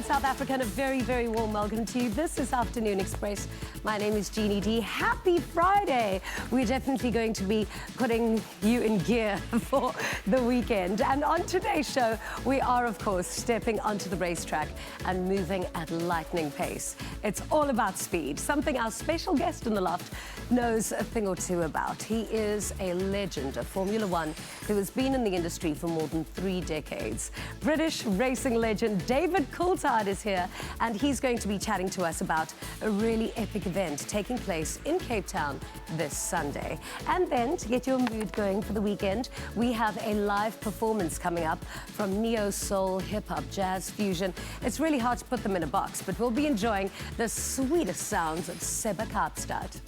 South Africa, and a very, very warm welcome to you. This is Afternoon Express. My name is Jeannie D. Happy Friday. We're definitely going to be putting you in gear for the weekend. And on today's show, we are, of course, stepping onto the racetrack and moving at lightning pace. It's all about speed, something our special guest in the loft knows a thing or two about. He is a legend of Formula One who has been in the industry for more than 3 decades. British racing legend David Coulthard is here, and he's going to be chatting to us about a really epic event taking place in Cape Town this Sunday. And then, to get your mood going for the weekend, we have a live performance coming up from neo soul, hip hop, jazz, fusion. It's really hard to put them in a box, but we'll be enjoying the sweetest sounds of Seba Kaapstad.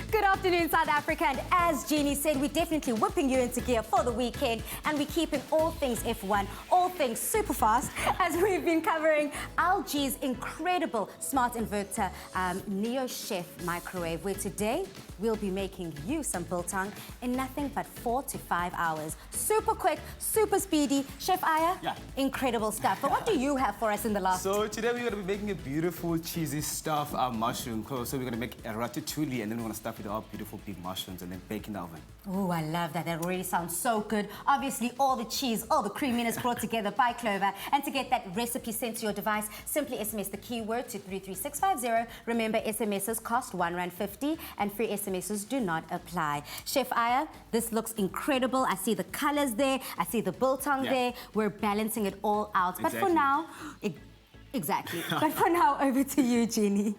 Good afternoon, South Africa, and as Jeannie said, we're definitely whipping you into gear for the weekend, and we're keeping all things F1, all things super fast, as we've been covering LG's incredible smart inverter Neo Chef microwave, where today we'll be making you some biltong in nothing but 4 to 5 hours. Super quick, super speedy. Chef Aya, incredible stuff. But what do you have for us in the loft? So today we're going to be making a beautiful cheesy stuffed mushroom. So we're going to make a ratatouille, and then we're going to stuff it with our beautiful big mushrooms and then bake in the oven. Oh, I love that. That already sounds so good. Obviously, all the cheese, all the creaminess brought together by Clover. And to get that recipe sent to your device, simply SMS the keyword to 33650. Remember, SMSs cost R1.50 and free SMSs do not apply. Chef Aya, this looks incredible. I see the colors there. I see the biltong there. We're balancing it all out. But for now, exactly. But for now, over to you, Jeannie.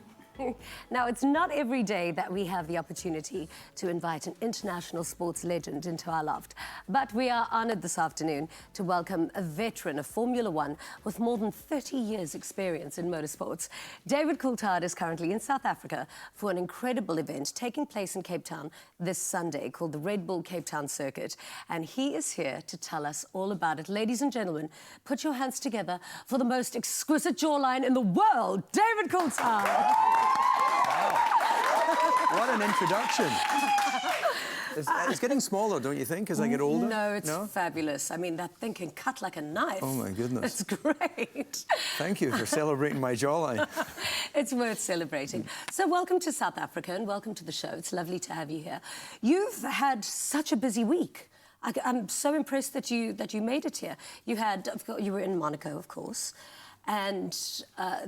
Now, it's not every day that we have the opportunity to invite an international sports legend into our loft, but we are honored this afternoon to welcome a veteran of Formula One with more than 30 years' experience in motorsports. David Coulthard is currently in South Africa for an incredible event taking place in Cape Town this Sunday called the Red Bull Cape Town Circuit, and he is here to tell us all about it. Ladies and gentlemen, put your hands together for the most exquisite jawline in the world, David Coulthard. What an introduction. It's getting smaller, don't you think, as I get older? No, it's fabulous. I mean, that thing can cut like a knife. Oh, my goodness. It's great. Thank you for celebrating my jawline. It's worth celebrating. So welcome to South Africa and welcome to the show. It's lovely to have you here. You've had such a busy week. I'm so impressed that you made it here. You were in Monaco, of course. And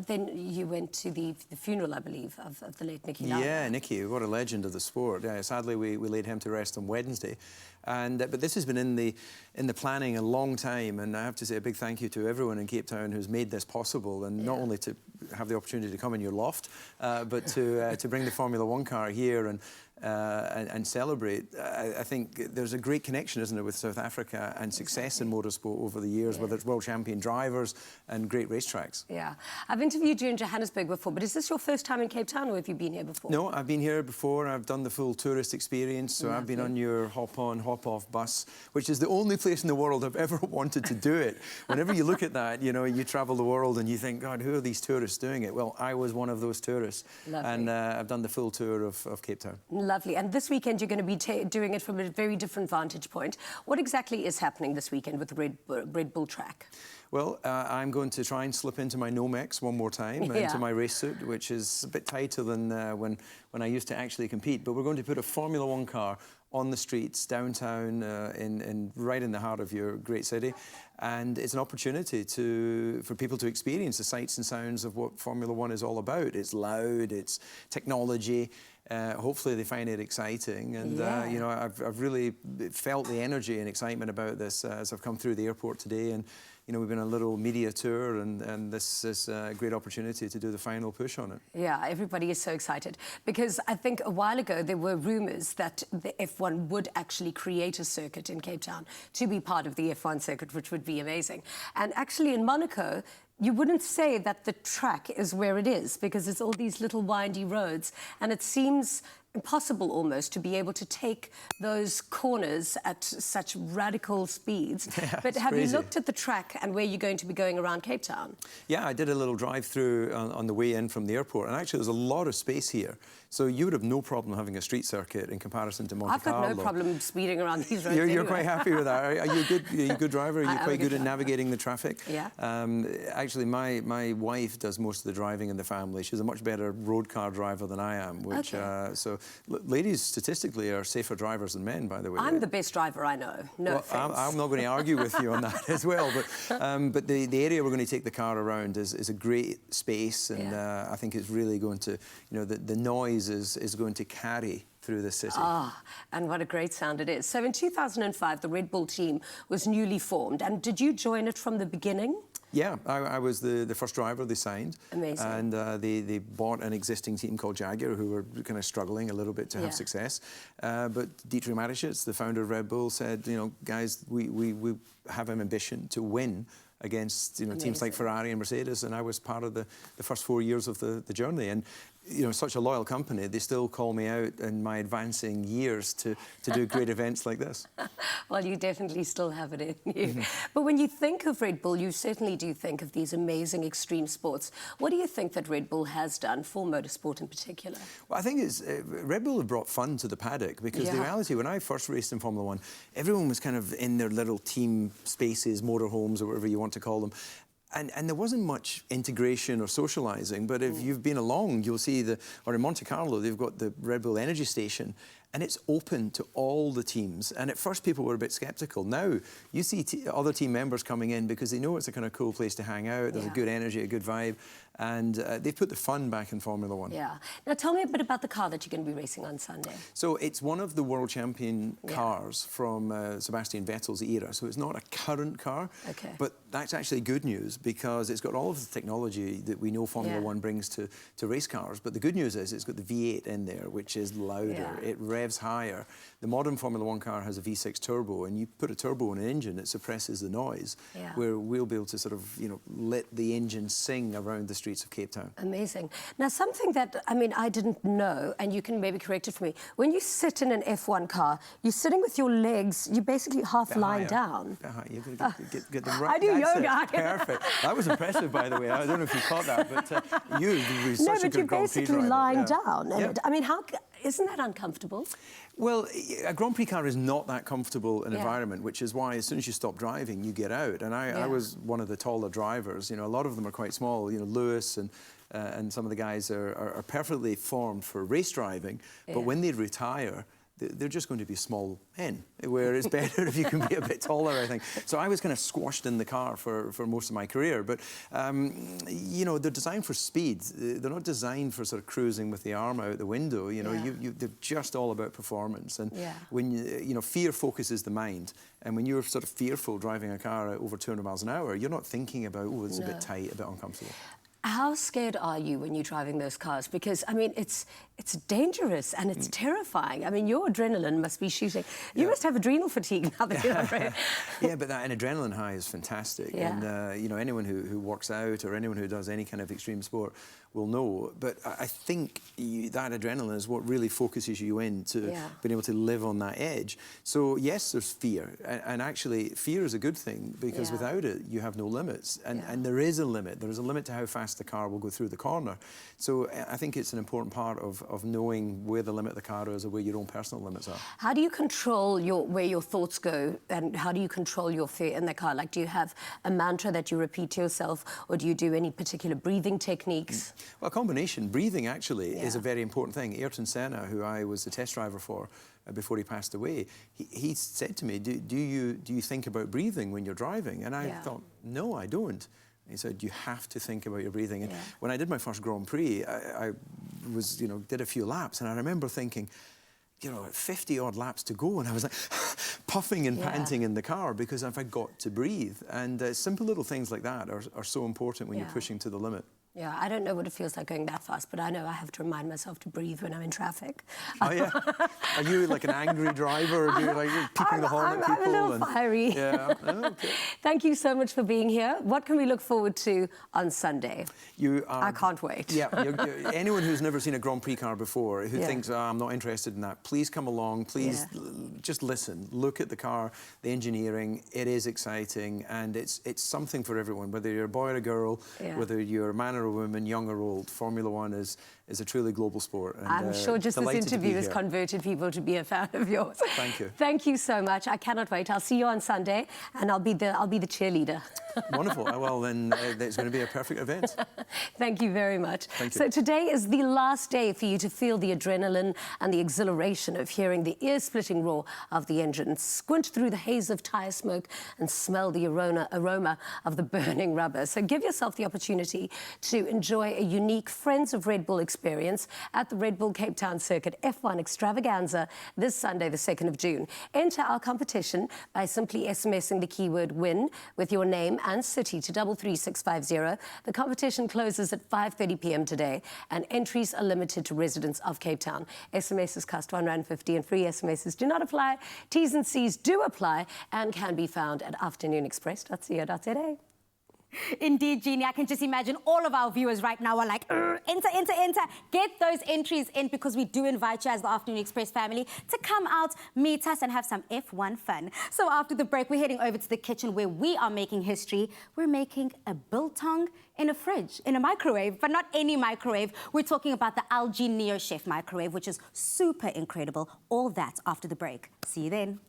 then you went to the funeral, I believe, of the late Niki Lauda. Yeah, Niki, what a legend of the sport. Yeah, sadly, we laid him to rest on Wednesday. And but this has been in the planning a long time, and I have to say a big thank you to everyone in Cape Town who's made this possible, and not only to have the opportunity to come in your loft, but to bring the Formula One car here and celebrate. I think there's a great connection, isn't it, with South Africa and success in motorsport over the years, whether it's world champion drivers and great racetracks. Yeah. I've interviewed you in Johannesburg before, but is this your first time in Cape Town, or have you been here before? No, I've been here before. I've done the full tourist experience, so I've been on your hop-on, hop-off bus, which is the only place in the world I've ever wanted to do it. Whenever you look at that, you know, you travel the world and you think, God, who are these tourists doing it? Well, I was one of those tourists. Lovely. And I've done the full tour of Cape Town. Lovely. And this weekend you're going to be doing it from a very different vantage point. What exactly is happening this weekend with the Red Bull track? Well, I'm going to try and slip into my Nomex one more time, into my race suit, which is a bit tighter than when I used to actually compete. But we're going to put a Formula One car on the streets downtown, right in the heart of your great city, and it's an opportunity for people to experience the sights and sounds of what Formula One is all about. It's loud, it's technology. Hopefully they find it exciting, and you know, I've really felt the energy and excitement about this as I've come through the airport today, and you know, we've been on a little media tour, and this is a great opportunity to do the final push on it. Yeah, everybody is so excited, because I think a while ago there were rumours that the F1 would actually create a circuit in Cape Town to be part of the F1 circuit, which would be amazing. And actually in Monaco, you wouldn't say that the track is where it is, because it's all these little windy roads, and it seems impossible almost to be able to take those corners at such radical speeds. Yeah, but have crazy. You looked at the track and where you're going to be going around Cape Town? Yeah, I did a little drive-through on the way in from the airport, and actually there's a lot of space here. So you would have no problem having a street circuit in comparison to Monte Carlo. I've got no problem speeding around these roads. You're anyway. quite happy with that. Are you a good driver? Are you quite good at navigating the traffic? Yeah. Actually, my wife does most of the driving in the family. She's a much better road car driver than I am. Which so ladies statistically are safer drivers than men, by the way. I'm the best driver I know. No offense. I'm not going to argue with you on that as well. But the area we're going to take the car around is a great space, and I think it's really going to, the noise is going to carry through the city. And what a great sound it is. So in 2005, the Red Bull team was newly formed. And did you join it from the beginning? Yeah, I was the first driver they signed. Amazing. And they bought an existing team called Jaguar, who were kind of struggling a little bit to have success. But Dietrich Mateschitz, the founder of Red Bull, said, guys, we have an ambition to win against teams like Ferrari and Mercedes, and I was part of the first 4 years of the journey. And such a loyal company, they still call me out in my advancing years to do great events like this. Well, you definitely still have it in you. But when you think of Red Bull, you certainly do think of these amazing extreme sports. What do you think that Red Bull has done for motorsport in particular? Well, I think Red Bull have brought fun to the paddock, because the reality, when I first raced in Formula One, everyone was kind of in their little team spaces, motorhomes, or whatever you want to call them. And there wasn't much integration or socialising, but if you've been along, you'll see or in Monte Carlo, they've got the Red Bull Energy Station, and it's open to all the teams. And at first, people were a bit sceptical. Now, you see other team members coming in because they know it's a kind of cool place to hang out. There's a good energy, a good vibe. And they've put the fun back in Formula One. Yeah. Now, tell me a bit about the car that you're going to be racing on Sunday. So it's one of the world champion cars from Sebastian Vettel's era. So it's not a current car. Okay. But that's actually good news, because it's got all of the technology that we know Formula One brings to race cars. But the good news is it's got the V8 in there, which is louder. It revs higher. The modern Formula One car has a V6 turbo, and you put a turbo in an engine, it suppresses the noise, where we'll be able to sort of, let the engine sing around the streets of Cape Town. Amazing. Now, something that, I didn't know, and you can maybe correct it for me, when you sit in an F1 car, you're sitting with your legs, you're basically half lying down. You've got to get the right... I do yoga. Perfect. That was impressive, by the way. I don't know if you caught that, but you were such a good Grand Prix driver. No, but you're basically lying down. And isn't that uncomfortable? Well, a Grand Prix car is not that comfortable an environment, which is why as soon as you stop driving, you get out. And I was one of the taller drivers. A lot of them are quite small. Lewis and some of the guys are perfectly formed for race driving. But when they retire, they're just going to be small men, where it's better if you can be a bit taller, I think. So I was kind of squashed in the car for most of my career. But, they're designed for speed. They're not designed for sort of cruising with the arm out the window. They're just all about performance. And when, fear focuses the mind. And when you're sort of fearful driving a car at over 200 miles an hour, you're not thinking about, oh, it's a bit tight, a bit uncomfortable. How scared are you when you're driving those cars? Because, it's dangerous and it's terrifying. Your adrenaline must be shooting. You must have adrenal fatigue now that you're on road. Yeah, but an adrenaline high is fantastic. Yeah. And, anyone who works out or anyone who does any kind of extreme sport will know. But I think that adrenaline is what really focuses you into being able to live on that edge. So, yes, there's fear. And actually, fear is a good thing, because without it, you have no limits. And there is a limit. There is a limit to how fast the car will go through the corner. So I think it's an important part of knowing where the limit of the car is or where your own personal limits are. How do you control where your thoughts go, and how do you control your fear in the car? Like, do you have a mantra that you repeat to yourself, or do you do any particular breathing techniques? Well, a combination. Breathing, actually, is a very important thing. Ayrton Senna, who I was the test driver for before he passed away, he said to me, do you think about breathing when you're driving? And I thought, no, I don't. He said, you have to think about your breathing. And when I did my first Grand Prix, I was, did a few laps, and I remember thinking, 50-odd laps to go, and I was like puffing and panting in the car because I've got to breathe. And simple little things like that are so important when you're pushing to the limit. Yeah, I don't know what it feels like going that fast, but I know I have to remind myself to breathe when I'm in traffic. Oh, yeah? Are you like an angry driver, or do you like peeping the horn at people? I'm a little fiery. Yeah. Oh, okay. Thank you so much for being here. What can we look forward to on Sunday? I can't wait. Yeah, anyone who's never seen a Grand Prix car before, who thinks, I'm not interested in that, please come along, please just listen, look at the car, the engineering. It is exciting, and it's something for everyone, whether you're a boy or a girl, whether you're a man or or woman, young or old, Formula One is a truly global sport. And, I'm sure just this delighted to be interview has here. converted people to be a fan of yours. Thank you. Thank you so much. I cannot wait. I'll see you on Sunday, and I'll be the cheerleader. Wonderful. Well, then it's going to be a perfect event. Thank you very much. Thank you. So today is the last day for you to feel the adrenaline and the exhilaration of hearing the ear-splitting roar of the engine, squint through the haze of tyre smoke and smell the aroma of the burning rubber. So give yourself the opportunity to enjoy a unique Friends of Red Bull experience at the Red Bull Cape Town Circuit F1 Extravaganza this Sunday, the 2nd of June. Enter our competition by simply SMSing the keyword WIN with your name and city to 33650. The competition closes at 5:30 p.m. today, and entries are limited to residents of Cape Town. SMSs cost R1.50 and free SMSs do not apply. T's and C's do apply and can be found at afternoonexpress.co.za. Indeed, Jeannie, I can just imagine all of our viewers right now are like, enter, enter, enter. Get those entries in, because we do invite you as the Afternoon Express family to come out, meet us and have some F1 fun. So after the break, we're heading over to the kitchen where we are making history. We're making a biltong in a fridge, in a microwave, but not any microwave. We're talking about the LG Neo Chef microwave, which is super incredible. All that after the break. See you then.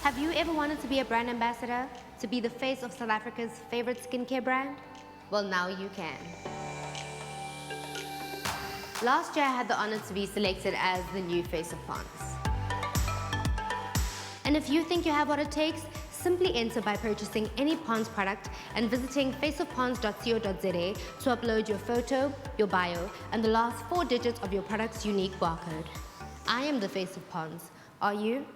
Have you ever wanted to be a brand ambassador? To be the face of South Africa's favorite skincare brand? Well, now you can. Last year, I had the honor to be selected as the new face of Ponds. And if you think you have what it takes, simply enter by purchasing any Ponds product and visiting faceofponds.co.za to upload your photo, your bio, and the last 4 digits of your product's unique barcode. I am the face of Ponds. Are you?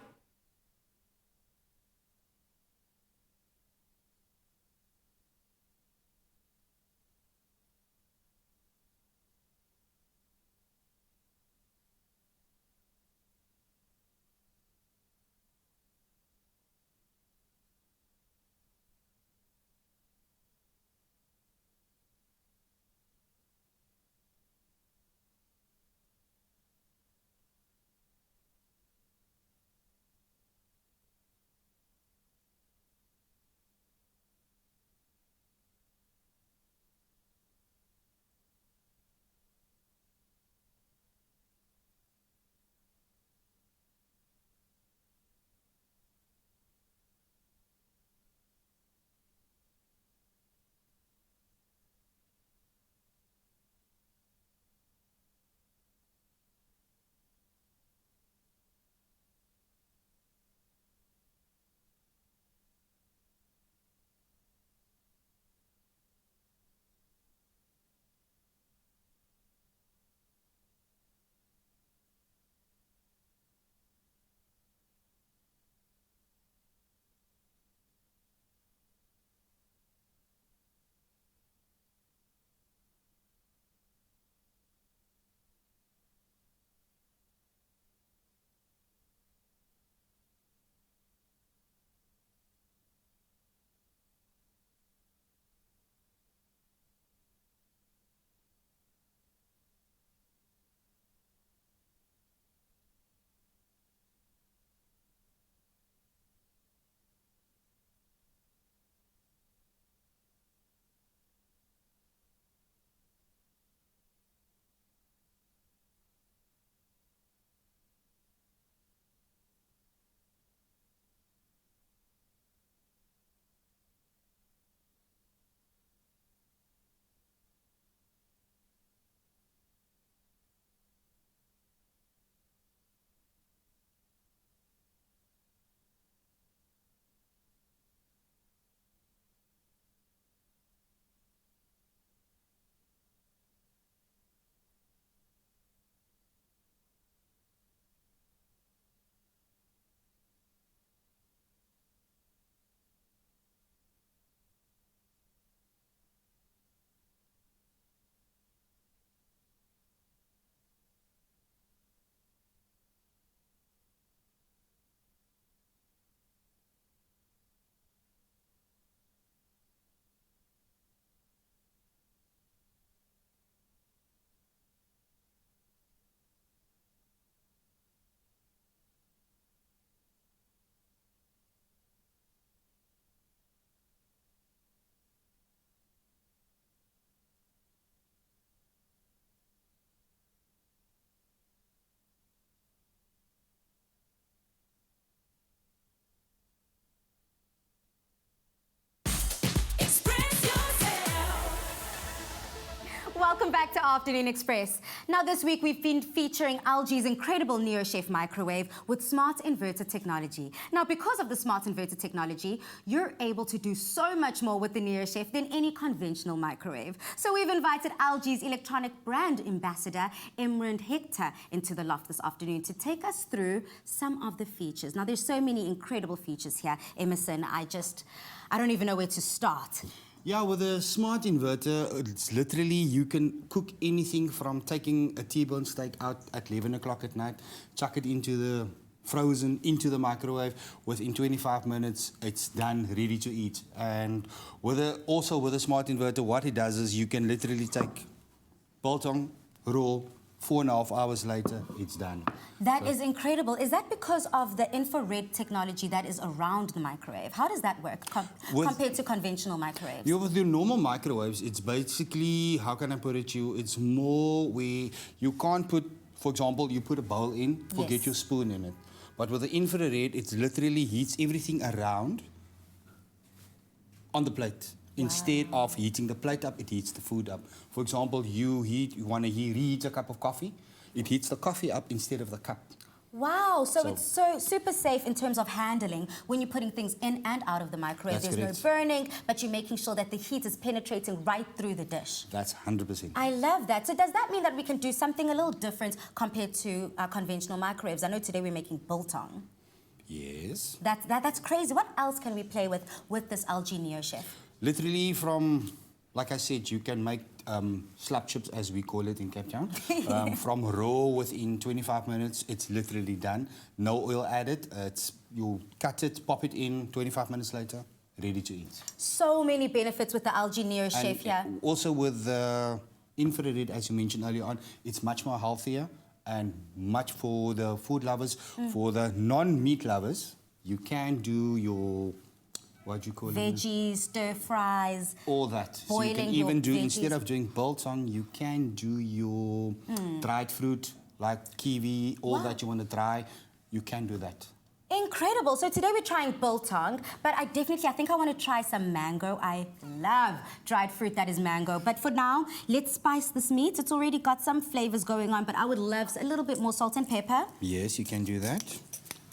Welcome back to Afternoon Express. Now this week we've been featuring LG's incredible NeoChef microwave with smart inverter technology. Now because of the smart inverter technology, you're able to do so much more with the NeoChef than any conventional microwave. So we've invited LG's electronic brand ambassador, Imran Hector, into the loft this afternoon to take us through some of the features. Now there's so many incredible features here, Emerson, I don't even know where to start. Yeah, with a smart inverter, it's literally you can cook anything from taking a T-bone steak out at 11 o'clock at night, chuck it into the frozen, into the microwave. Within 25 minutes, it's done, ready to eat. And also with a smart inverter, what it does is you can literally take biltong, raw, 4.5 hours later, it's done. That is incredible. Is that because of the infrared technology that is around the microwave? How does that work compared to conventional microwaves? Yeah, with the normal microwaves, it's basically, how can I put it to you? It's more where you can't put, for example, you put a bowl in, forget your spoon in it. But with the infrared, it literally heats everything around on the plate. Instead of heating the plate up, it heats the food up. For example, you want to reheat a cup of coffee, it heats the coffee up instead of the cup. Wow, so it's so super safe in terms of handling when you're putting things in and out of the microwave. That's There's no burning, but you're making sure that the heat is penetrating right through the dish. That's 100%. I love that. So does that mean that we can do something a little different compared to conventional microwaves? I know today we're making biltong. Yes. That's crazy. What else can we play with this LG NeoChef? Literally from, like I said, you can make slap chips, as we call it in Cape Town. From raw within 25 minutes, it's literally done. No oil added. You cut it, pop it in, 25 minutes later, ready to eat. So many benefits with the LG NeoChef here. Also with the infrared, as you mentioned earlier on, it's much more healthier and much for the food lovers. For the non-meat lovers, you can do your, what do you call it? Veggies, stir fries. All that. So you can even do, instead of doing biltong, you can do your dried fruit, like kiwi, all that you want to dry, you can do that. Incredible. So today we're trying biltong, but I think I want to try some mango. I love dried fruit that is mango. But for now, let's spice this meat. It's already got some flavors going on, but I would love a little bit more salt and pepper. Yes, you can do that.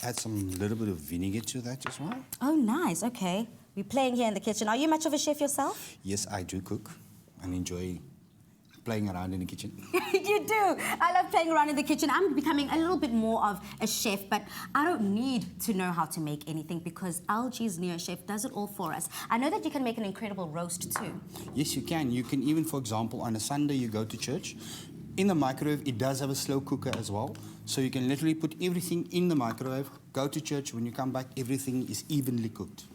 Add some little bit of vinegar to that as well. Oh, nice. Okay. We're playing here in the kitchen. Are you much of a chef yourself? Yes, I do cook and enjoy playing around in the kitchen. You do. I love playing around in the kitchen. I'm becoming a little bit more of a chef, but I don't need to know how to make anything because LG's NeoChef does it all for us. I know that you can make an incredible roast too. Yes, you can. You can even, for example, on a Sunday you go to church. In the microwave, it does have a slow cooker as well. So you can literally put everything in the microwave, go to church, when you come back, everything is evenly cooked.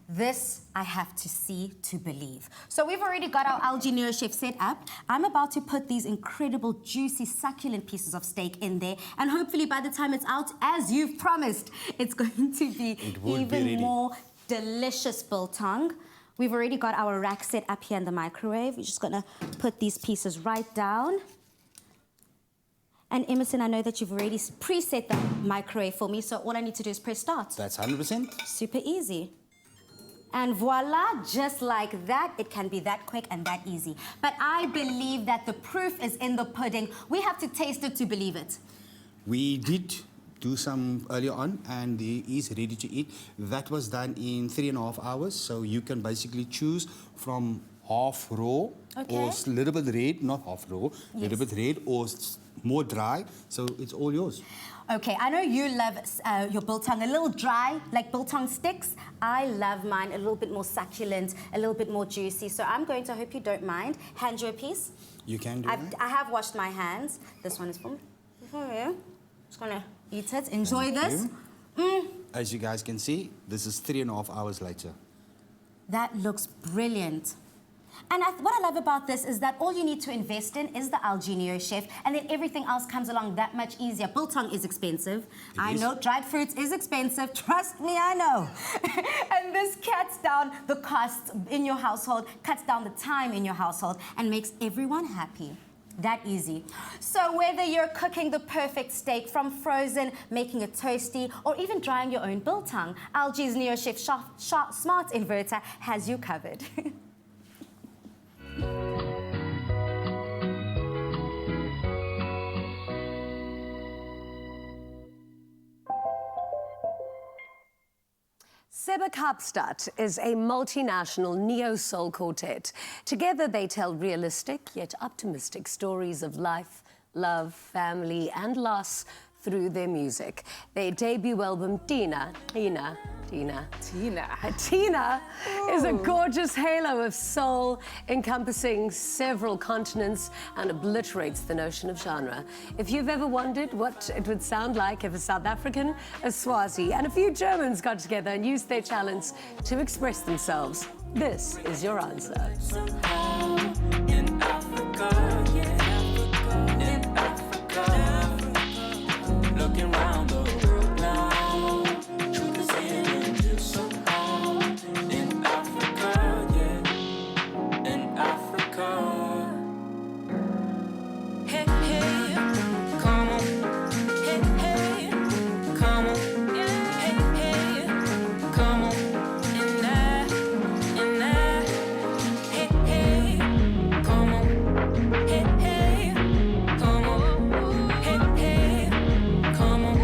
This I have to see to believe. So we've already got our LG NeoChef set up. I'm about to put these incredible, juicy, succulent pieces of steak in there. And hopefully by the time it's out, as you've promised, it's going to be even more delicious biltong. We've already got our rack set up here in the microwave. We're just gonna put these pieces right down. And Emerson, I know that you've already preset the microwave for me, so all I need to do is press start. That's 100%. Super easy. And voila, just like that, it can be that quick and that easy. But I believe that the proof is in the pudding. We have to taste it to believe it. We did do some earlier on, and it is ready to eat. That was done in 3.5 hours, so you can basically choose from half raw or a little bit red, not half raw, a little bit red or more dry, so it's all yours. Okay, I know you love your biltong a little dry, like biltong sticks. I love mine a little bit more succulent, a little bit more juicy. So I'm going to, I hope you don't mind, hand you a piece. You can do that. I have washed my hands. This one is for you. Just gonna eat it. Enjoy this. As you guys can see, this is 3.5 hours later. That looks brilliant. And what I love about this is that all you need to invest in is the LG NeoChef, and then everything else comes along that much easier. Biltong is expensive. I know dried fruits is expensive. Trust me, I know. And this cuts down the costs in your household, cuts down the time in your household, and makes everyone happy. That easy. So whether you're cooking the perfect steak from frozen, making it toasty, or even drying your own biltong, LG's NeoChef Smart Inverter has you covered. Seba Kaapstad is a multinational neo-soul quartet. Together they tell realistic yet optimistic stories of life, love, family and loss through their music. Their debut album, Tina is a gorgeous halo of soul encompassing several continents and obliterates the notion of genre. If you've ever wondered what it would sound like if a South African, a Swazi and a few Germans got together and used their talents to express themselves, this is your answer. In Africa, in Africa, looking round the world now, truth is hidden just somehow. In Africa, in Africa. Hey, hey, come on. Hey, hey, come on. Hey, hey, come on. In that, hey, hey, come on. Hey, hey, come on. Hey, hey, come on.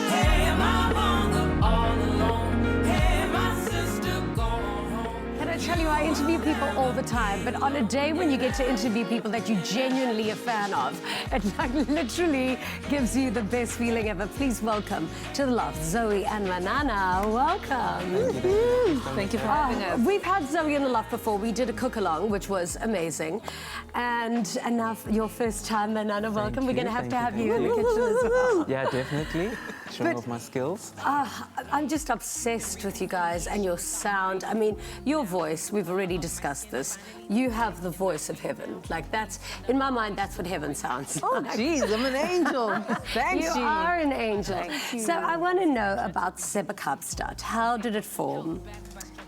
Hey, am I longer all alone? Hey, my sister gone home. Can I tell you, I interview people all the time, but on a day when you get to interview people that you genuinely a fan of, it like literally gives you the best feeling ever. Please welcome to the Loft, Zoe and Manana. Welcome. Thank you for having us. We've had Zoe in the Loft before. We did a cook-along, which was amazing. And now your first time, Manana, welcome. We're going to have you in the kitchen as well. Yeah, definitely. Showing But- off my skills. I'm just obsessed with you guys and your sound. I mean, your voice, we've already discussed this. You have the voice of heaven. Like that's, in my mind, that's what heaven sounds Oh, like. geez, I'm an angel. Thanks, You Jeannie. are an angel. So I want to know about Seba Kaapstad. How did it form?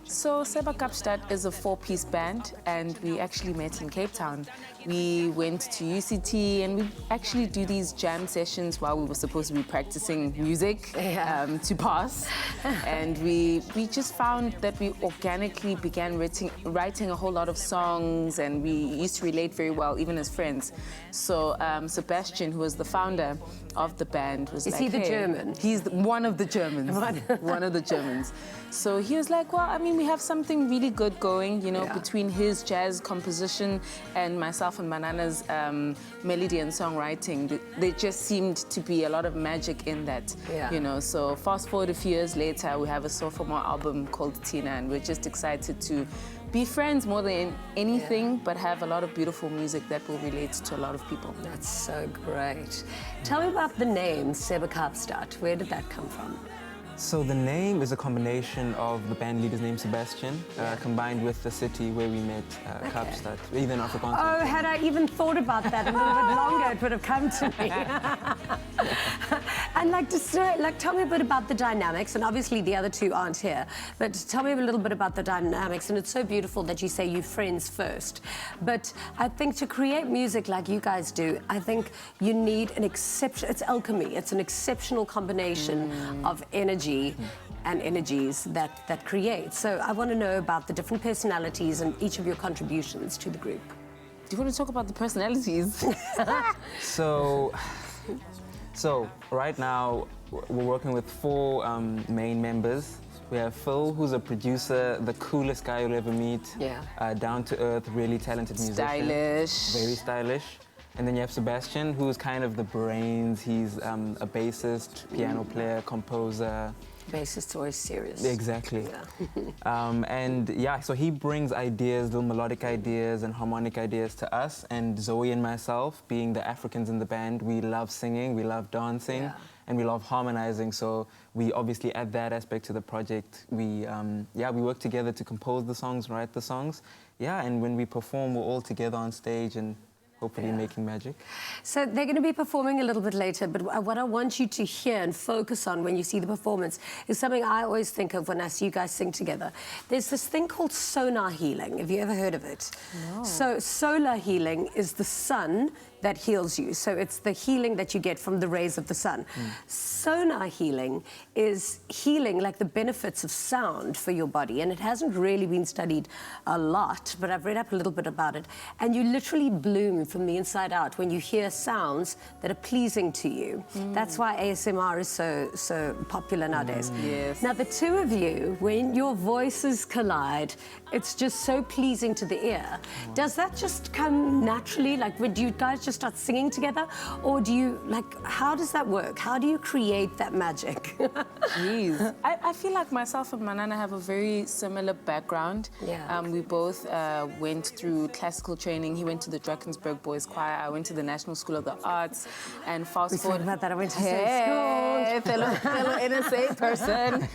So Seba Kaapstad is a four-piece band, and we actually met in Cape Town. We went to UCT, and we actually do these jam sessions while we were supposed to be practicing music to pass. And we just found that we organically began writing a whole lot of songs, and we used to relate very well, even as friends. So Sebastian, who was the founder of the band, was Is like, he the "Hey," German? He's one of the Germans. One of the Germans. So he was like, well, I mean, we have something really good going, you know, between his jazz composition and myself and Manana's melody and songwriting. There just seemed to be a lot of magic in that, you know. So fast forward a few years later, we have a sophomore album called Tina, and we're just excited to be friends more than anything, but have a lot of beautiful music that will relate to a lot of people. That's so great. Tell me about the name Seba Kaapstad. Where did that come from? So the name is a combination of the band leader's name, Sebastian, combined with the city where we met, Kaapstad, even Afrikaans. Oh, had I even thought about that a little bit longer, it would have come to me. And tell me a bit about the dynamics, and obviously the other two aren't here, but tell me a little bit about the dynamics, and it's so beautiful that you say you're friends first. But I think to create music like you guys do, I think you need an exception, it's alchemy, it's an exceptional combination of energy and energies that create. So I want to know about the different personalities and each of your contributions to the group. Do you want to talk about the personalities? So right now, we're working with four main members. We have Phil, who's a producer, the coolest guy you'll ever meet. Down to earth, really talented musician. Stylish. Very stylish. And then you have Sebastian, who's kind of the brains. He's a bassist, piano player, composer. Bassist's always serious. Exactly. So he brings ideas, little melodic ideas and harmonic ideas to us. And Zoe and myself, being the Africans in the band, we love singing, we love dancing, and we love harmonizing. So we obviously add that aspect to the project. We work together to compose the songs, write the songs. And when we perform, we're all together on stage and hopefully making magic. So they're going to be performing a little bit later, but what I want you to hear and focus on when you see the performance is something I always think of when I see you guys sing together. There's this thing called sonar healing. Have you ever heard of it? No. So solar healing is the sun that heals you. So it's the healing that you get from the rays of the sun. Sonar healing is healing, like the benefits of sound for your body. And it hasn't really been studied a lot, but I've read up a little bit about it. And you literally bloom from the inside out when you hear sounds that are pleasing to you. That's why ASMR is so popular nowadays. Yes. Now, the two of you, when your voices collide, it's just so pleasing to the ear. Does that just come naturally? Like, would you guys just start singing together? Or do you, like, how does that work? How do you create that magic? Jeez. I feel like myself and Manana have a very similar background. Yeah. We both went through classical training. He went to the Drakensberg Boys Choir. I went to the National School of the Arts. And fast forward... about that. I went to the same school. Fellow NSA person.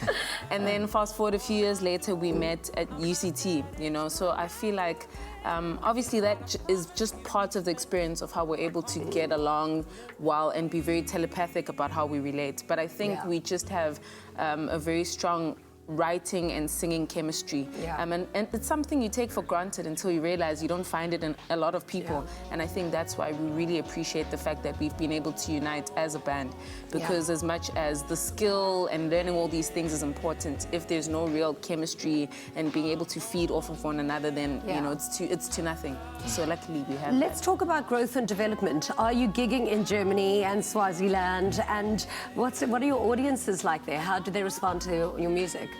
And then fast forward a few years later, we met at UCT, you know. So I feel like obviously that is just part of the experience of how we're able to get along well and be very telepathic about how we relate. But I think we just have a very strong writing and singing chemistry. And it's something you take for granted until you realize you don't find it in a lot of people. And I think that's why we really appreciate the fact that we've been able to unite as a band, because as much as the skill and learning all these things is important, if there's no real chemistry and being able to feed off of one another, then you know, it's to nothing. So luckily we have Let's talk about growth and development. Are you gigging in Germany and Swaziland? And what are your audiences like there? How do they respond to your music?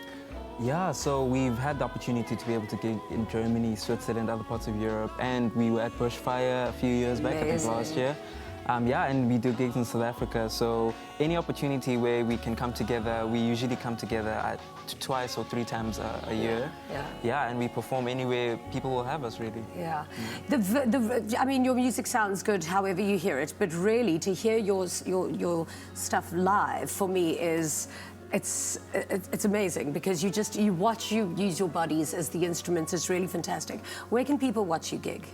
Yeah, so we've had the opportunity to be able to gig in Germany, Switzerland, other parts of Europe, and we were at Bushfire a few years back, I think last year. And we do gigs in South Africa, so any opportunity where we can come together, we usually come together twice or 3 times a year. And we perform anywhere people will have us, really. I mean, your music sounds good however you hear it, but really to hear your stuff live for me is... It's amazing because you watch you use your bodies as the instruments. It's really fantastic. Where can people watch you gig?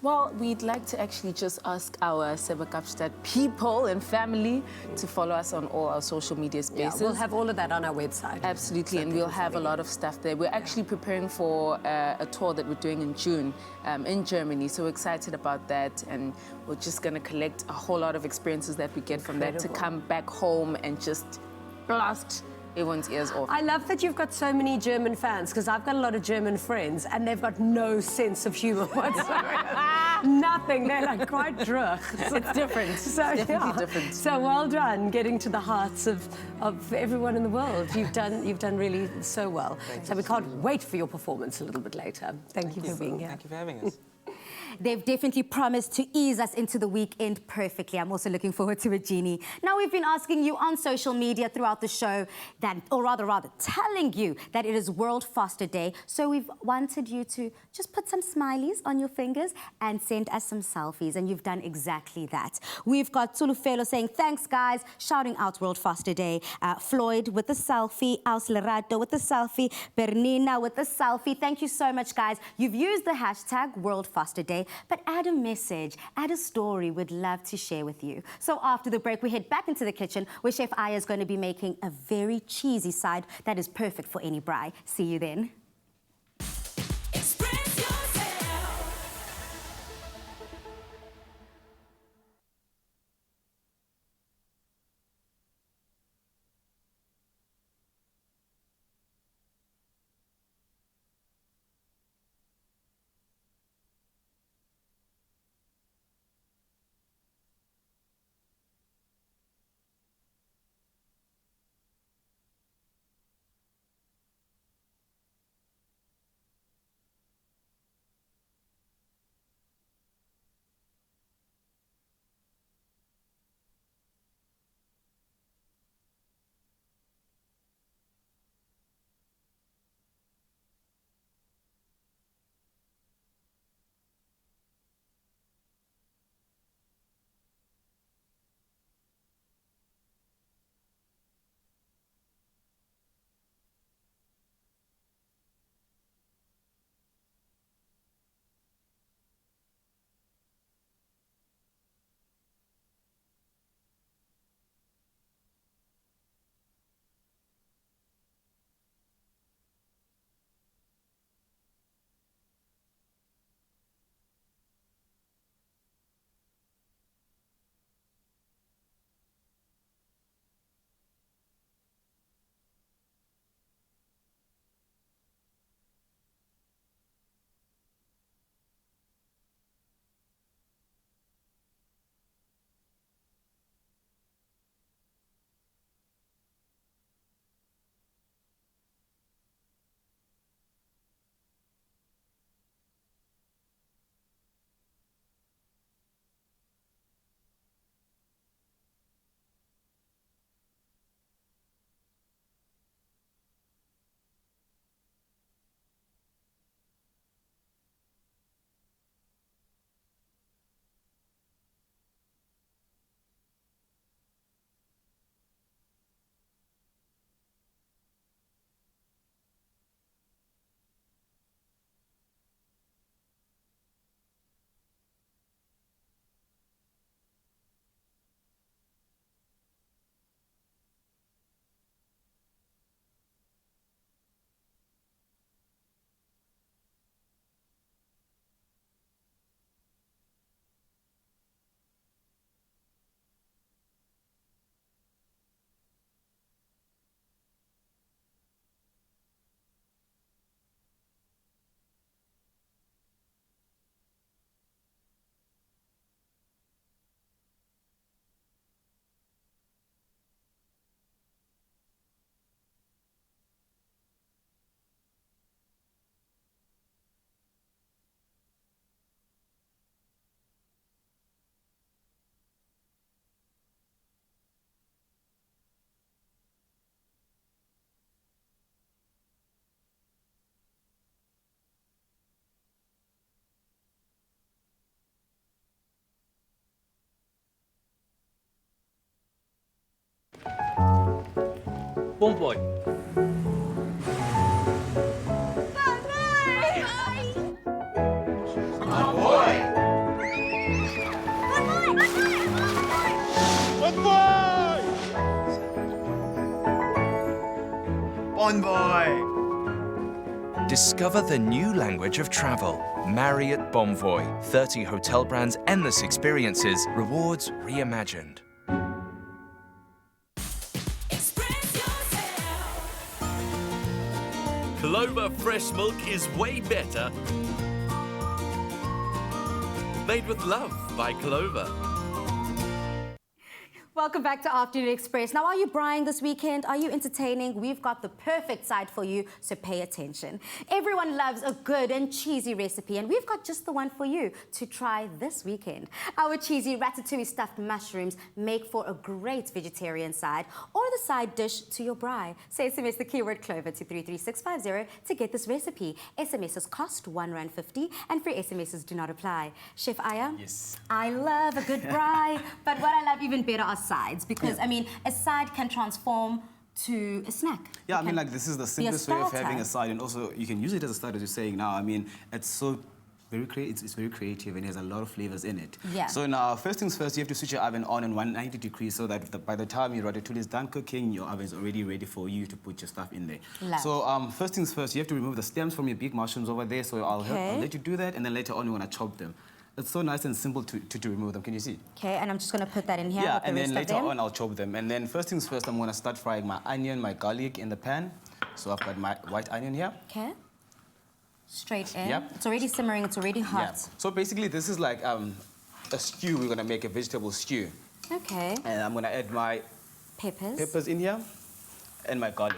Well, we'd like to actually just ask our Sebekapstad people and family to follow us on all our social media spaces. We'll have all of that on our website. Absolutely, and we'll have a lot of stuff there. We're actually preparing for a tour that we're doing in June in Germany, so we're excited about that, and we're just going to collect a whole lot of experiences that we get from that to come back home and just blast everyone's ears off. I love that you've got so many German fans, because I've got a lot of German friends and they've got no sense of humor whatsoever. Nothing. They're like quite drunk. It's different. So, it's definitely different. So well done getting to the hearts of everyone in the world. You've done really so well. So we can't wait for your performance a little bit later. Thank you for being here. Thank you for having us. They've definitely promised to ease us into the weekend perfectly. I'm also looking forward to it, Jeannie. Now, we've been asking you on social media throughout the show that, or rather, telling you that it is World Faster Day. So we've wanted you to just put some smileys on your fingers and send us some selfies. And you've done exactly that. We've got Tulufelo saying, thanks, guys, shouting out World Faster Day. Floyd with the selfie, Aus Lerato with the selfie, Bernina with the selfie. Thank you so much, guys. You've used the hashtag World Faster Day. But add a message, add a story we'd love to share with you. So after the break, we head back into the kitchen where Chef Aya is going to be making a very cheesy side that is perfect for any braai. See you then. Bomboy. Discover the new language of travel. Marriott Bonvoy. 30 hotel brands, endless experiences, rewards reimagined. Clover fresh milk is way better. Made with love by Clover. Welcome back to Afternoon Express. Now, are you braaiing this weekend? Are you entertaining? We've got the perfect side for you, so pay attention. Everyone loves a good and cheesy recipe, and we've got just the one for you to try this weekend. Our cheesy ratatouille stuffed mushrooms make for a great vegetarian side or the side dish to your braai. So SMS the keyword Clover to 33650 to get this recipe. SMSs cost R1.50 and free SMSs do not apply. Chef Aya? Yes. I love a good braai, but what I love even better are sides, because I mean, a side can transform to a snack. Yeah, I mean, like, this is the simplest way of having a side, and also you can use it as a side, as you're saying now. I mean, it's so very it's very creative, and it has a lot of flavors in it. Yeah. So now, first things first, you have to switch your oven on 190 degrees so that by the time your ratatouille is done cooking, your oven is already ready for you to put your stuff in there. Love. So first things first, you have to remove the stems from your big mushrooms over there. So I'll let you do that, and then later on, you want to chop them. It's so nice and simple to remove them. Can you see? Okay, and I'm just going to put that in here. Yeah, and then later on, I'll chop them. And then first things first, I'm going to start frying my onion, my garlic in the pan. So I've got my white onion here. Okay. Straight in. Yep. It's already simmering. It's already hot. Yeah. So basically, this is like a stew. We're going to make a vegetable stew. Okay. And I'm going to add my peppers in here and my garlic.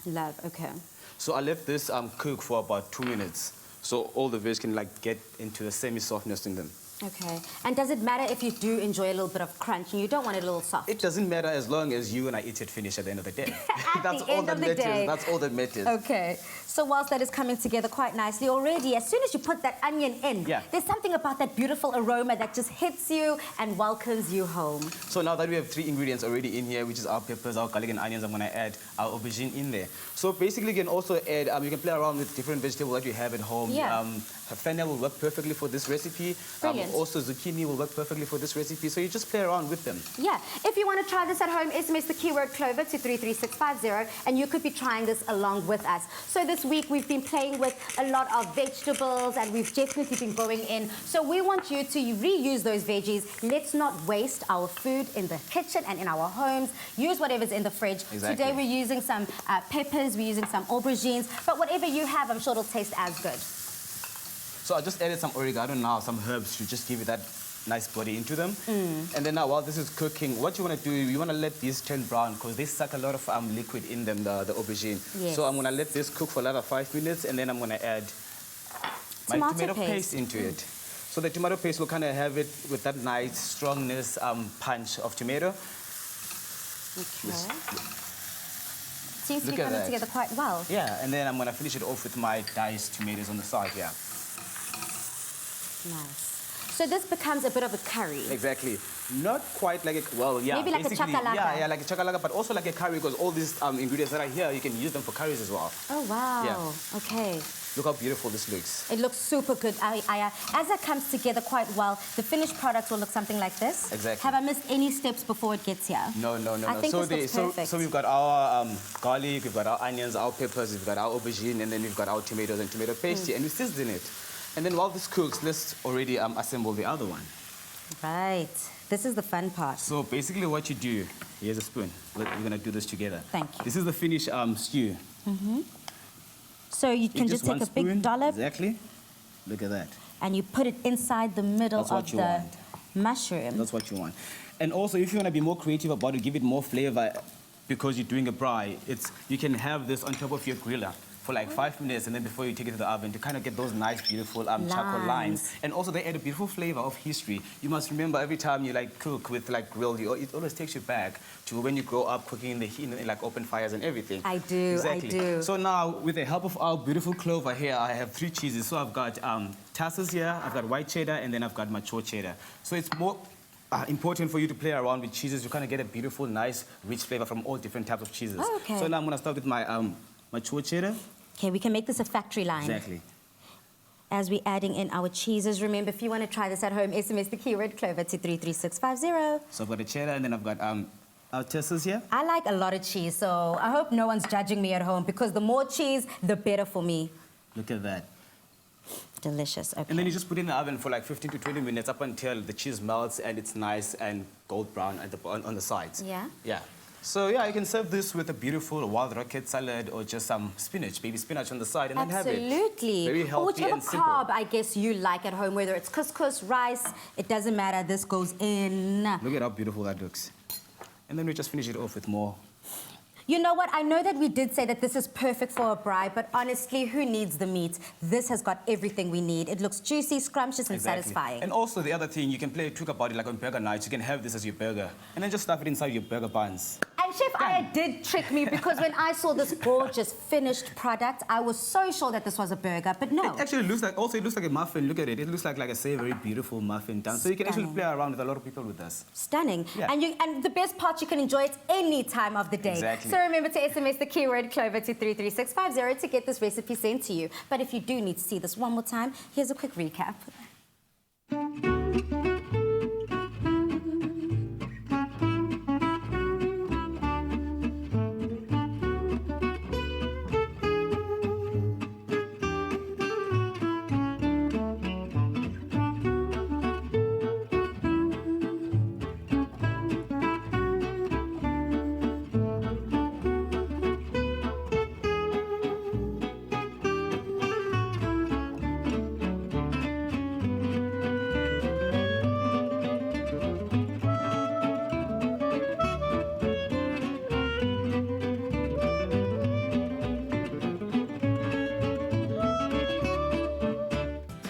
Love, okay. So I let this cook for about 2 minutes. So all the veg can like get into the semi-softness in them. Okay. And does it matter if you do enjoy a little bit of crunch and you don't want it a little soft? It doesn't matter as long as you and I eat it finished at the end of the day. That's all that matters. That's all that matters. Okay. So whilst that is coming together quite nicely already, as soon as you put that onion in, there's something about that beautiful aroma that just hits you and welcomes you home. So now that we have 3 ingredients already in here, which is our peppers, our garlic and onions, I'm going to add our aubergine in there. So basically you can also add, you can play around with different vegetables that you have at home. Yeah. Fennel will work perfectly for this recipe. Brilliant. Also zucchini will work perfectly for this recipe. So you just play around with them. Yeah. If you want to try this at home, SMS the keyword Clover to 33650 and you could be trying this along with us. So this week we've been playing with a lot of vegetables and we've definitely been going in. So we want you to reuse those veggies. Let's not waste our food in the kitchen and in our homes. Use whatever's in the fridge. Exactly. Today we're using some peppers, we're using some aubergines, but whatever you have, I'm sure it'll taste as good. So I just added some oregano now, some herbs to just give it that nice body into them. And then now while this is cooking, what you want to do, you want to let these turn brown because they suck a lot of liquid in them, the aubergine. Yes. So I'm going to let this cook for another 5 minutes and then I'm going to add my tomato paste into it. So the tomato paste will kind of have it with that nice strongness, punch of tomato. Okay. Seems to be coming together quite well. Yeah, and then I'm going to finish it off with my diced tomatoes on the side, yeah. Nice. So this becomes a bit of a curry. Exactly. Not quite like a, well, yeah. Maybe like a chakalaka. Yeah, like a chakalaka, but also like a curry because all these ingredients that are here, you can use them for curries as well. Oh, wow. Yeah. Okay. Look how beautiful this looks. It looks super good. As that comes together quite well, the finished product will look something like this. Exactly. Have I missed any steps before it gets here? No. I think this looks perfect. So we've got our garlic, we've got our onions, our peppers, we've got our aubergine, and then we've got our tomatoes and tomato paste here, and we season it. And then while this cooks, let's already assemble the other one. Right. This is the fun part. So basically what you do, here's a spoon. We're going to do this together. Thank you. This is the finished stew. So you can just take a big dollop. Exactly. Look at that. And you put it inside the middle of the mushroom. That's what you want. And also, if you want to be more creative about it, give it more flavor because you're doing a braai, you can have this on top of your griller for like 5 minutes and then before you take it to the oven to kind of get those nice, beautiful charcoal lines. And also they add a beautiful flavor of history. You must remember every time you like cook with like grilled, it always takes you back to when you grow up cooking in the heat, in like open fires and everything. I do, exactly. I do. So now with the help of our beautiful Clover here, I have 3 cheeses. So I've got Tassos here, I've got white cheddar, and then I've got mature cheddar. So it's more important for you to play around with cheeses. You kind of get a beautiful, nice, rich flavor from all different types of cheeses. Oh, okay. So now I'm going to start with my my chua cheddar. Okay, we can make this a factory line. Exactly. As we're adding in our cheeses, remember, if you want to try this at home, SMS the keyword Clover to 33650. So I've got the cheddar, and then I've got our testers here. I like a lot of cheese, so I hope no one's judging me at home, because the more cheese, the better for me. Look at that. Delicious, okay. And then you just put it in the oven for like 15 to 20 minutes up until the cheese melts and it's nice and gold brown at on the sides. Yeah? Yeah. So yeah, you can serve this with a beautiful wild rocket salad or just some spinach, baby spinach on the side, and then have it. Absolutely. Very healthy or whichever and simple. carb, I guess, you like at home, whether it's couscous, rice, it doesn't matter, this goes in. Look at how beautiful that looks. And then we just finish it off with more. You know what? I know that we did say that this is perfect for a braai, but honestly, who needs the meat? This has got everything we need. It looks juicy, scrumptious, and satisfying. And also the other thing, you can play a trick about it, like on burger nights. You can have this as your burger, and then just stuff it inside your burger buns. And Chef Aya did trick me, because when I saw this gorgeous finished product, I was so sure that this was a burger, but no. It actually looks like, also it looks like a muffin. Look at it. It looks like a savory, beautiful muffin done. So you can actually play around with a lot of people with this. Stunning. Yeah. And the best part, you can enjoy it any time of the day. Exactly. So remember to SMS the keyword Clover to 33650 to get this recipe sent to you. But if you do need to see this one more time, here's a quick recap.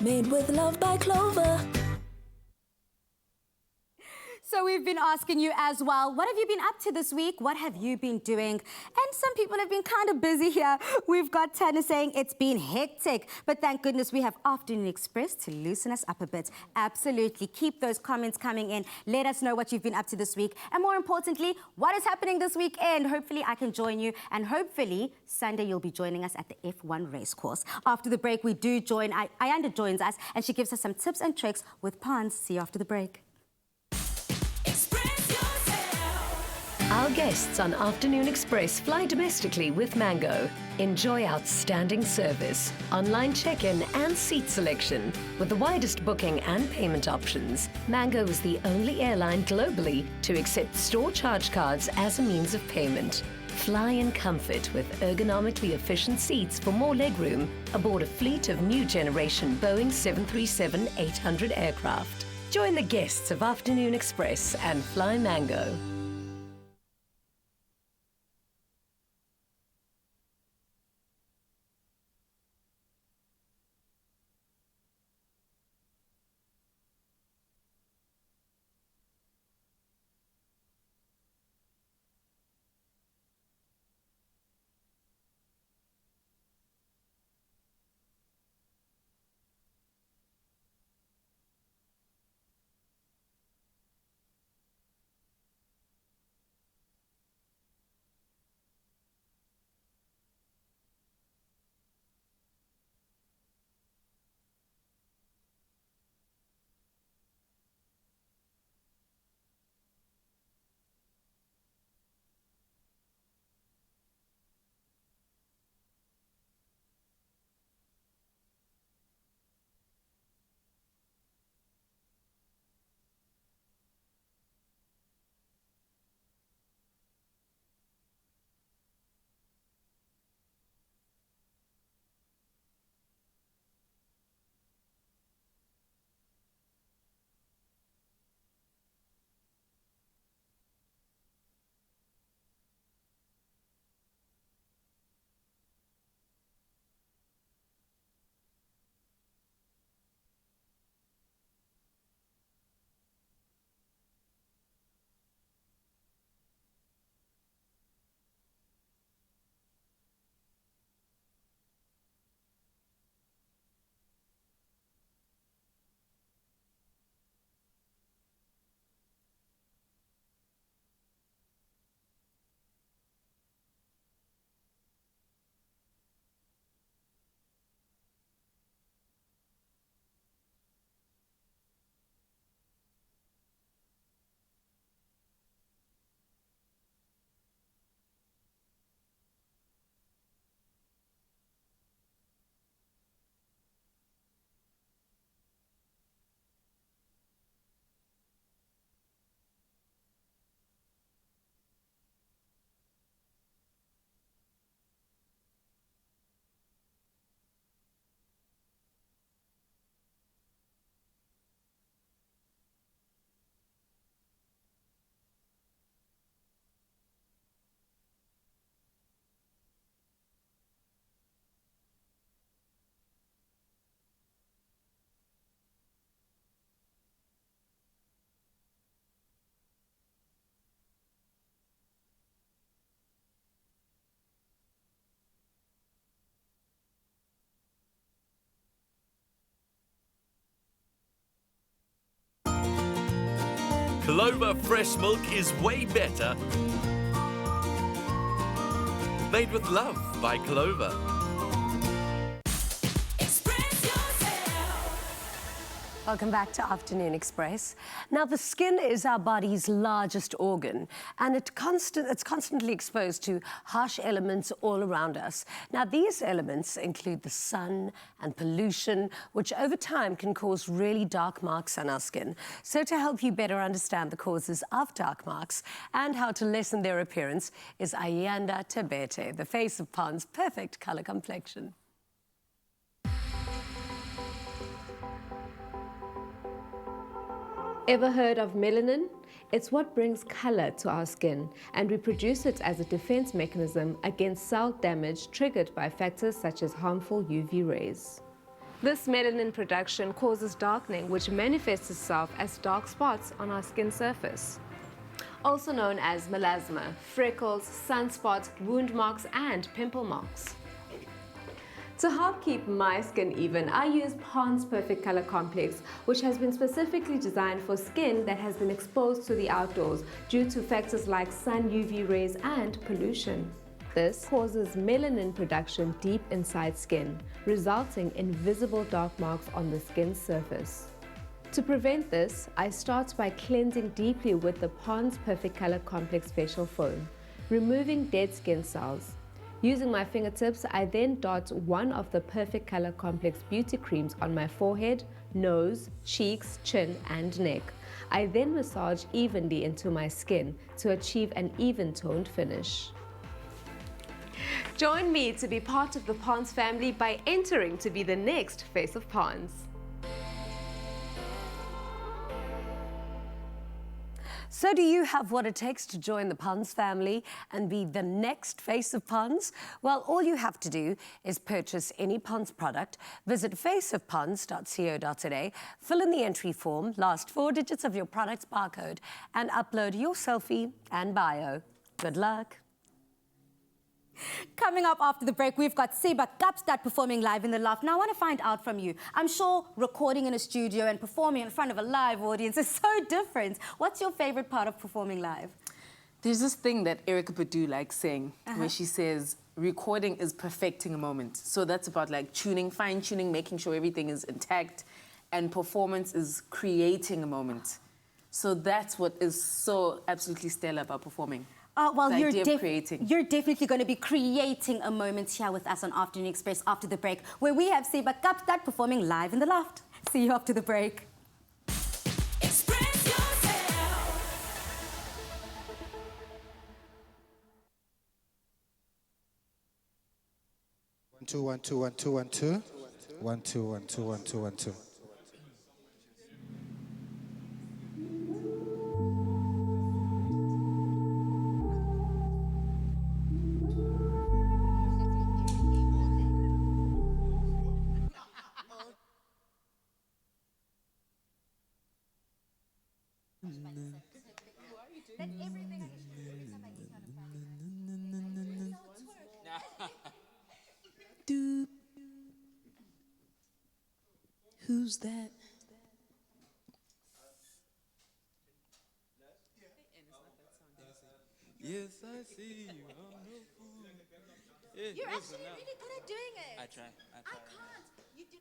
Made with love by Clover. So we've been asking you as well, what have you been up to this week? What have you been doing? And some people have been kind of busy here. We've got Tanner saying it's been hectic, but thank goodness we have Afternoon Express to loosen us up a bit. Absolutely. Keep those comments coming in. Let us know what you've been up to this week. And more importantly, what is happening this weekend? Hopefully I can join you. And hopefully Sunday you'll be joining us at the F1 racecourse. After the break, we do join, Ayanda joins us, and she gives us some tips and tricks with Pons. See you after the break. Our guests on Afternoon Express fly domestically with Mango. Enjoy outstanding service, online check-in and seat selection. With the widest booking and payment options, Mango is the only airline globally to accept store charge cards as a means of payment. Fly in comfort with ergonomically efficient seats for more legroom aboard a fleet of new generation Boeing 737-800 aircraft. Join the guests of Afternoon Express and fly Mango. Clover fresh milk is way better. Made with love by Clover. Welcome back to Afternoon Express. Now, the skin is our body's largest organ, and it's constantly exposed to harsh elements all around us. Now, these elements include the sun and pollution, which over time can cause really dark marks on our skin. So to help you better understand the causes of dark marks and how to lessen their appearance is Ayanda Tabete, the face of Pond's perfect color complexion. Ever heard of melanin? It's what brings color to our skin, and we produce it as a defense mechanism against cell damage triggered by factors such as harmful UV rays. This melanin production causes darkening, which manifests itself as dark spots on our skin surface, also known as melasma, freckles, sunspots, wound marks, and pimple marks. To help keep my skin even, I use Pond's Perfect Color Complex, which has been specifically designed for skin that has been exposed to the outdoors due to factors like sun UV rays and pollution. This causes melanin production deep inside skin, resulting in visible dark marks on the skin's surface. To prevent this, I start by cleansing deeply with the Pond's Perfect Color Complex facial foam, removing dead skin cells. Using my fingertips, I then dot one of the Perfect Color Complex beauty creams on my forehead, nose, cheeks, chin, and neck. I then massage evenly into my skin to achieve an even-toned finish. Join me to be part of the Pond's family by entering to be the next face of Pond's. So do you have what it takes to join the Pond's family and be the next face of Pond's? Well, all you have to do is purchase any Pond's product, visit faceofponds.co.za, fill in the entry form, last 4 digits of your product's barcode, and upload your selfie and bio. Good luck. Coming up after the break, we've got Seba Kapstad performing live in the loft. Now, I want to find out from you. I'm sure recording in a studio and performing in front of a live audience is so different. What's your favorite part of performing live? There's this thing that Erykah Badu likes saying, where she says, recording is perfecting a moment. So that's about like tuning, fine-tuning, making sure everything is intact, and performance is creating a moment. So that's what is so absolutely stellar about performing. Well, the you're idea of creating. You're definitely going to be creating a moment here with us on Afternoon Express after the break, where we have Seba Kapstad performing live in the loft. See you after the break. Express yourself. 1 2 1 2 1 2 1 2 1 2 1 2 1 2 1 2. Who's that? Yes, I see you. I'm no fool. You're actually really good at doing it. I try. I can't. You do.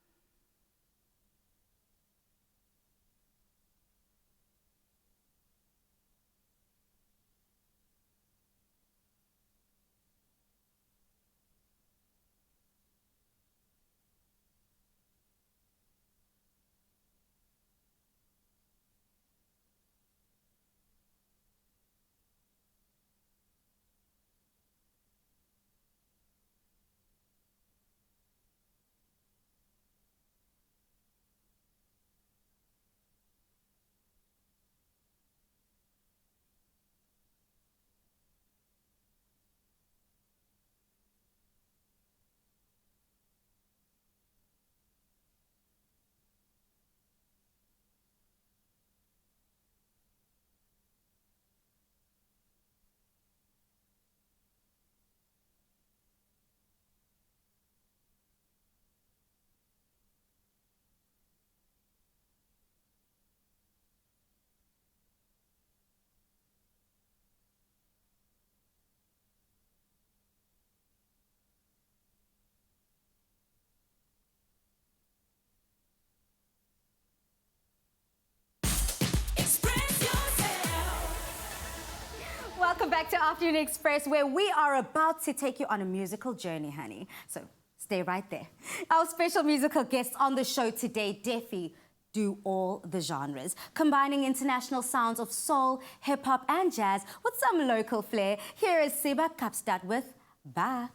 back to Afternoon Express, where we are about to take you on a musical journey, honey. So stay right there. Our special musical guests on the show today, Defi, do all the genres, combining international sounds of soul, hip-hop and jazz with some local flair. Here is Seba Kapstad with Ba.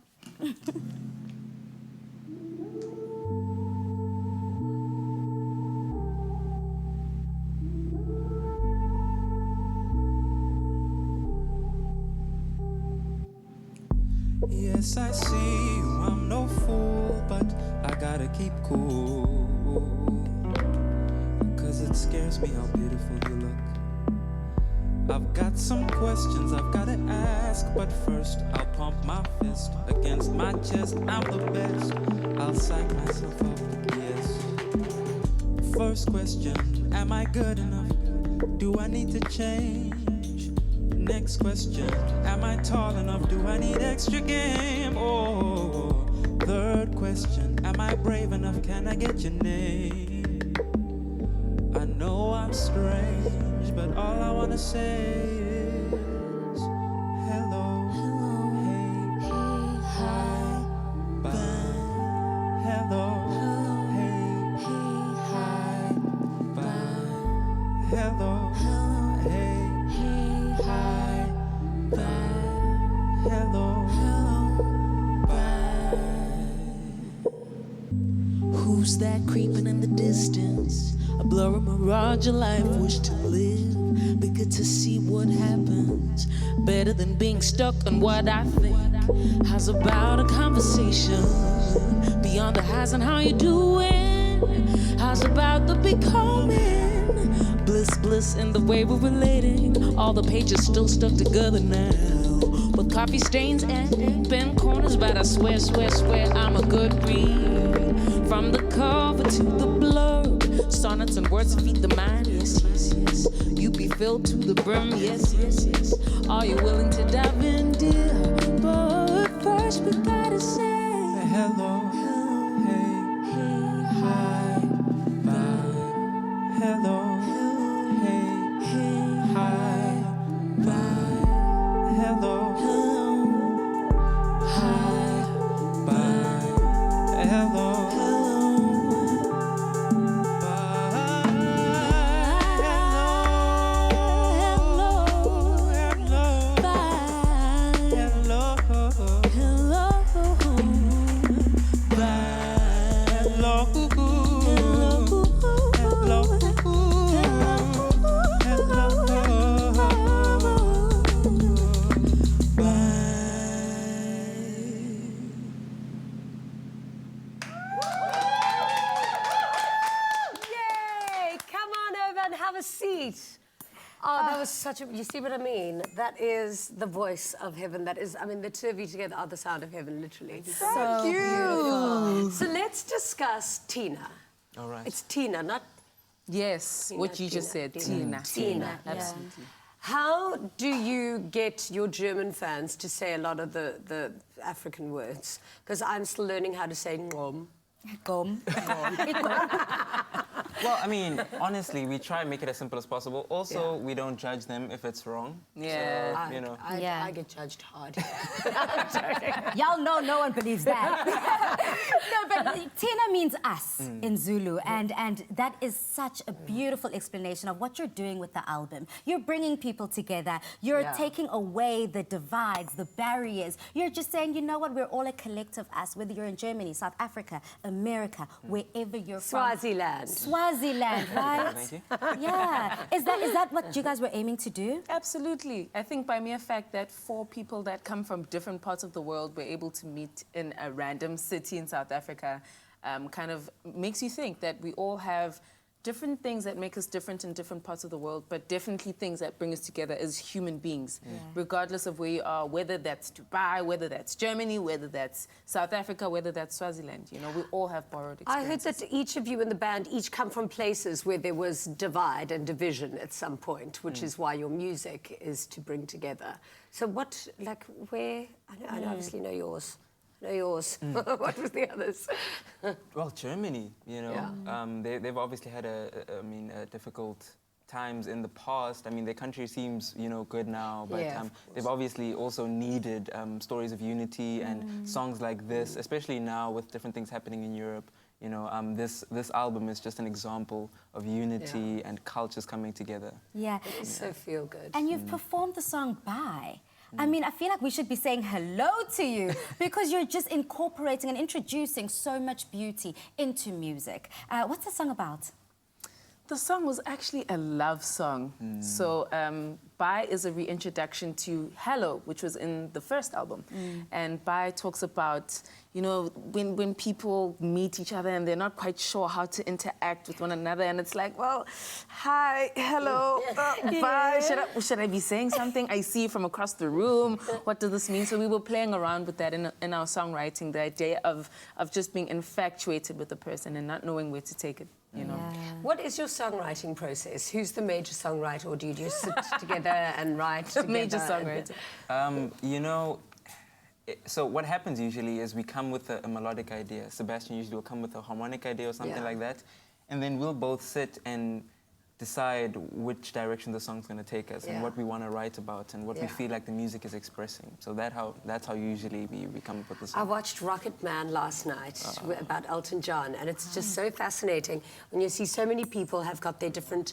Yes, I see you, I'm no fool, but I gotta keep cool. Cause it scares me how beautiful you look. I've got some questions I've gotta ask, but first I'll pump my fist against my chest. I'm the best, I'll psych myself up, yes. First question, am I good enough? Do I need to change? Next question, am I tall enough? Do I need extra game? Oh, third question, am I brave enough? Can I get your name? I know I'm strange, but all I wanna say is hello, hey, hi, bye. Hello, hey, hi, bye. Hello, hey. Hi, bye. Hello, bye. Who's that creeping in the distance? A blurry mirage, a life wish to live. Be good to see what happens. Better than being stuck on what I think. How's about a conversation beyond the highs and how you doing? How's about the becoming? Bliss, bliss in the way we're relating. All the pages still stuck together now, with coffee stains and bent corners. But I swear, swear, swear I'm a good read. From the cover to the blurb, sonnets and words feed the mind. Yes, yes, yes. You be filled to the brim. Yes, yes, yes. Are you willing to dive in, dear? But first we gotta say hello, hey, hi, bye. Hello. Hi, bye. Hello. Hi, bye. Hello. Such a, you see what I mean? That is the voice of heaven. That is, I mean, the two of you together are the sound of heaven, literally. So beautiful. So let's discuss Tina. All right. It's Tina, not... Yes, Tina, what you just said, Tina. Tina, Absolutely. How do you get your German fans to say a lot of the African words? Because I'm still learning how to say ngom. Gom. Well, I mean, honestly, we try and make it as simple as possible. Also, we don't judge them if it's wrong. Yeah. So, you know. I get judged hard. Y'all know no one believes that. No, but Tina means us in Zulu, and that is such a beautiful explanation of what you're doing with the album. You're bringing people together. You're taking away the divides, the barriers. You're just saying, you know what, we're all a collective us, whether you're in Germany, South Africa, America, wherever you're Swaziland. from. Swaziland, right? Thank you. Yeah. Is that what you guys were aiming to do? Absolutely. I think by mere fact that 4 people that come from different parts of the world were able to meet in a random city in South Africa kind of makes you think that we all have different things that make us different in different parts of the world, but definitely things that bring us together as human beings, regardless of where you are, whether that's Dubai, whether that's Germany, whether that's South Africa, whether that's Swaziland. You know, we all have borrowed experiences. I heard that each of you in the band each come from places where there was divide and division at some point, which is why your music is to bring together. So what, like, where, I obviously know yours. What was the others? Well, Germany, you know, they've obviously had a difficult times in the past, I mean, their country seems, you know, good now, but Yeah, they've obviously also needed stories of unity and songs like this, especially now with different things happening in Europe. You know, this album is just an example of unity and cultures coming together. Yeah. It's so feel good. And you've performed the song Bye. I mean, I feel like we should be saying hello to you because you're just incorporating and introducing so much beauty into music. What's the song about? The song was actually a love song. So Bye is a reintroduction to Hello, which was in the first album. And Bye talks about, you know, when people meet each other and they're not quite sure how to interact with one another, and it's like, well, hi, hello, bye. Should I be saying something? I see you from across the room. What does this mean? So we were playing around with that in our songwriting, the idea of just being infatuated with the person and not knowing where to take it. You know. What is your songwriting process? Who's the major songwriter, or do you just sit together and write The together? major songwriter. You know, so what happens usually is we come with a melodic idea. Sebastian usually will come with a harmonic idea or something like that. And then we'll both sit and decide which direction the song's going to take us and what we want to write about and what we feel like the music is expressing. So that's how usually we come up with the song. I watched Rocket Man last night about Elton John, and it's just so fascinating when you see so many people have got their different,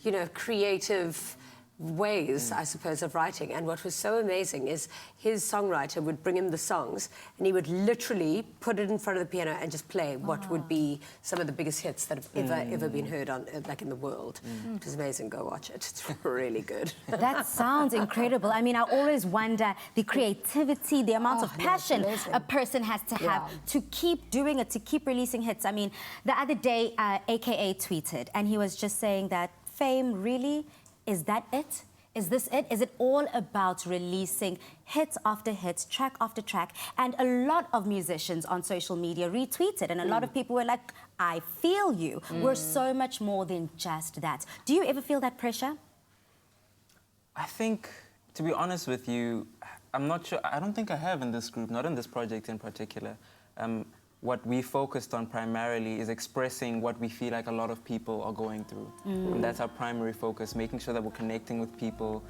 you know, creative ways, I suppose, of writing. And what was so amazing is his songwriter would bring him the songs and he would literally put it in front of the piano and just play what would be some of the biggest hits that have ever been heard on, like, in the world. It was amazing. Go watch it. It's really good. That sounds incredible. I mean, I always wonder the creativity, the amount of passion a person has to have to keep doing it, to keep releasing hits. I mean, the other day, AKA tweeted, and he was just saying that fame really, is that it? Is this it? Is it all about releasing hits after hits, track after track? And a lot of musicians on social media retweeted, and a lot of people were like, I feel you. We're so much more than just that. Do you ever feel that pressure? I think, to be honest with you, I'm not sure. I don't think I have in this group, not in this project in particular. What we focused on primarily is expressing what we feel like a lot of people are going through. And that's our primary focus, making sure that we're connecting with people.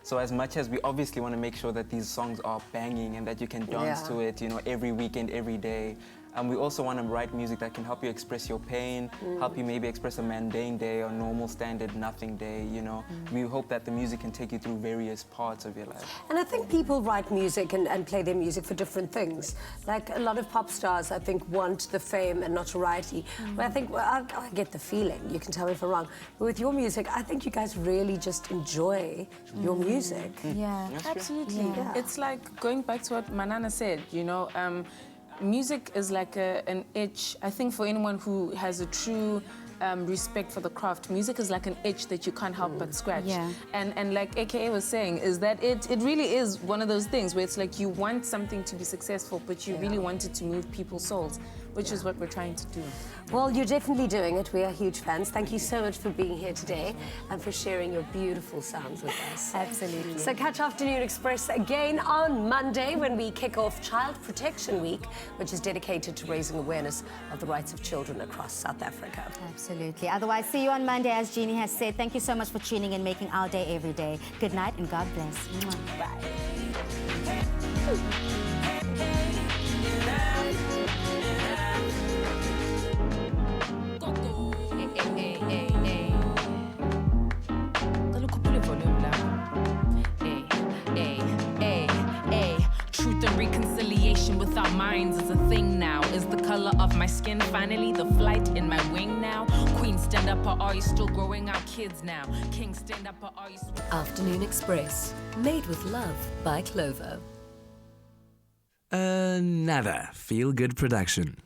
So as much as we obviously want to make sure that these songs are banging and that you can dance to it, you know, every weekend, every day, we also want to write music that can help you express your pain, help you maybe express a mundane day or normal, standard, nothing day, you know. We hope that the music can take you through various parts of your life. And I think people write music and play their music for different things. Like a lot of pop stars, I think, want the fame and notoriety. But I think, well, I get the feeling, you can tell me if I'm wrong, but with your music, I think you guys really just enjoy your music. Yeah. Absolutely. Yeah. It's like going back to what Manana said, you know, music is like an itch. I think for anyone who has a true respect for the craft, music is like an itch that you can't help but scratch. Yeah. And like AKA was saying, is that it really is one of those things where it's like you want something to be successful, but you really want it to move people's souls, which is what we're trying to do. Well, you're definitely doing it. We are huge fans. Thank you so much for being here today and for sharing your beautiful sounds with us. Absolutely. So catch Afternoon Express again on Monday when we kick off Child Protection Week, which is dedicated to raising awareness of the rights of children across South Africa. Absolutely. Otherwise, see you on Monday, as Jeannie has said. Thank you so much for tuning in, making our day every day. Good night and God bless. Mwah. Bye. Truth and reconciliation with our minds is a thing now. Is the color of my skin finally the flight in my wing now? Queen, stand up, or are you still growing our kids now? King, stand up, or are you... Afternoon Express, made with love by Clover. Another feel-good production.